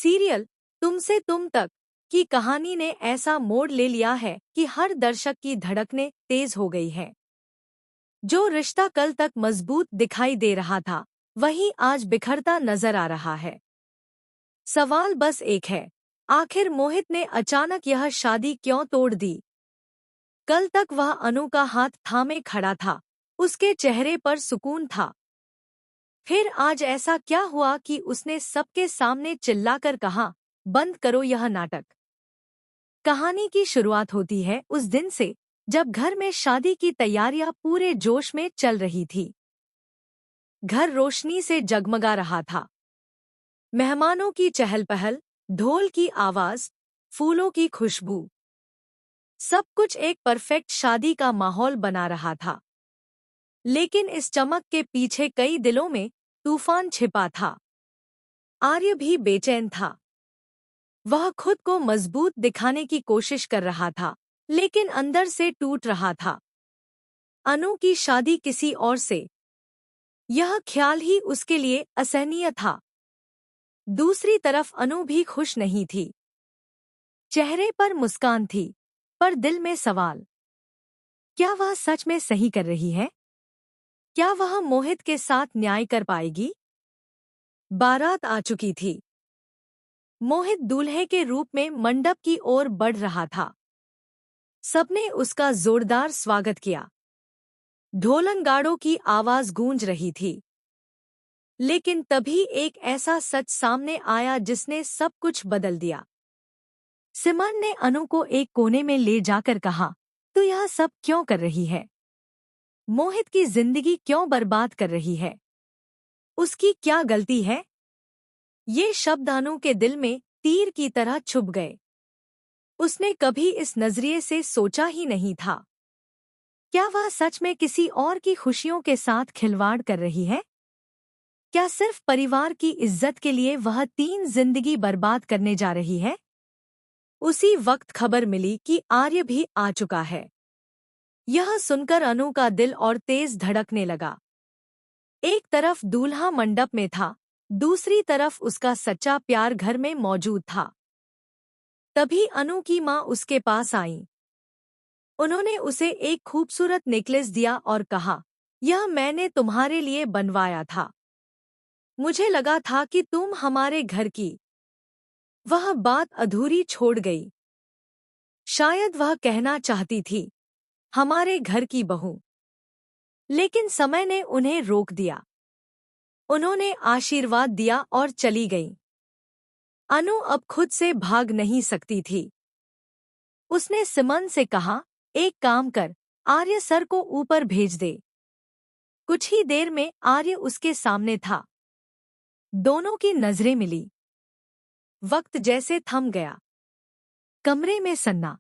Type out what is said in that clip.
Serial तुमसे तुम तक की कहानी ने ऐसा मोड़ ले लिया है कि हर दर्शक की धड़कनें तेज हो गई हैं। जो रिश्ता कल तक मजबूत दिखाई दे रहा था, वही आज बिखरता नजर आ रहा है। सवाल बस एक है, आखिर मोहित ने अचानक यह शादी क्यों तोड़ दी? कल तक वह अनु का हाथ थामे खड़ा था, उसके चेहरे पर सुकून था। फिर आज ऐसा क्या हुआ कि उसने सबके सामने चिल्लाकर कहा, बंद करो यह नाटक। कहानी की शुरुआत होती है उस दिन से जब घर में शादी की तैयारियां पूरे जोश में चल रही थी। घर रोशनी से जगमगा रहा था। मेहमानों की चहल पहल, ढोल की आवाज, फूलों की खुशबू, सब कुछ एक परफेक्ट शादी का माहौल बना रहा था। लेकिन इस चमक के पीछे कई दिलों में तूफान छिपा था। आर्य भी बेचैन था। वह खुद को मजबूत दिखाने की कोशिश कर रहा था, लेकिन अंदर से टूट रहा था। अनु की शादी किसी और से, यह ख्याल ही उसके लिए असहनीय था। दूसरी तरफ अनु भी खुश नहीं थी। चेहरे पर मुस्कान थी, पर दिल में सवाल। क्या वह सच में सही कर रही है? क्या वह मोहित के साथ न्याय कर पाएगी? बारात आ चुकी थी। मोहित दूल्हे के रूप में मंडप की ओर बढ़ रहा था। सबने उसका जोरदार स्वागत किया। ढोलनगाड़ों की आवाज गूंज रही थी। लेकिन तभी एक ऐसा सच सामने आया जिसने सब कुछ बदल दिया। सिमन ने अनु को एक कोने में ले जाकर कहा, तू यह सब क्यों कर रही है? मोहित की जिंदगी क्यों बर्बाद कर रही है? उसकी क्या गलती है? ये शब्द अनु के दिल में तीर की तरह छुप गए। उसने कभी इस नजरिए से सोचा ही नहीं था। क्या वह सच में किसी और की खुशियों के साथ खिलवाड़ कर रही है? क्या सिर्फ परिवार की इज्जत के लिए वह 3 जिंदगी बर्बाद करने जा रही है? उसी वक्त खबर मिली कि आर्य भी आ चुका है। यह सुनकर अनु का दिल और तेज धड़कने लगा। एक तरफ दूल्हा मंडप में था, दूसरी तरफ उसका सच्चा प्यार घर में मौजूद था। तभी अनु की माँ उसके पास आई। उन्होंने उसे एक खूबसूरत नेकलेस दिया और कहा, यह मैंने तुम्हारे लिए बनवाया था। मुझे लगा था कि तुम हमारे घर की। वह बात अधूरी छोड़ गई। शायद वह कहना चाहती थी, हमारे घर की बहू। लेकिन समय ने उन्हें रोक दिया। उन्होंने आशीर्वाद दिया और चली गई। अनु अब खुद से भाग नहीं सकती थी। उसने सिमन से कहा, एक काम कर, आर्य सर को ऊपर भेज दे। कुछ ही देर में आर्य उसके सामने था। दोनों की नजरें मिली। वक्त जैसे थम गया। कमरे में सन्ना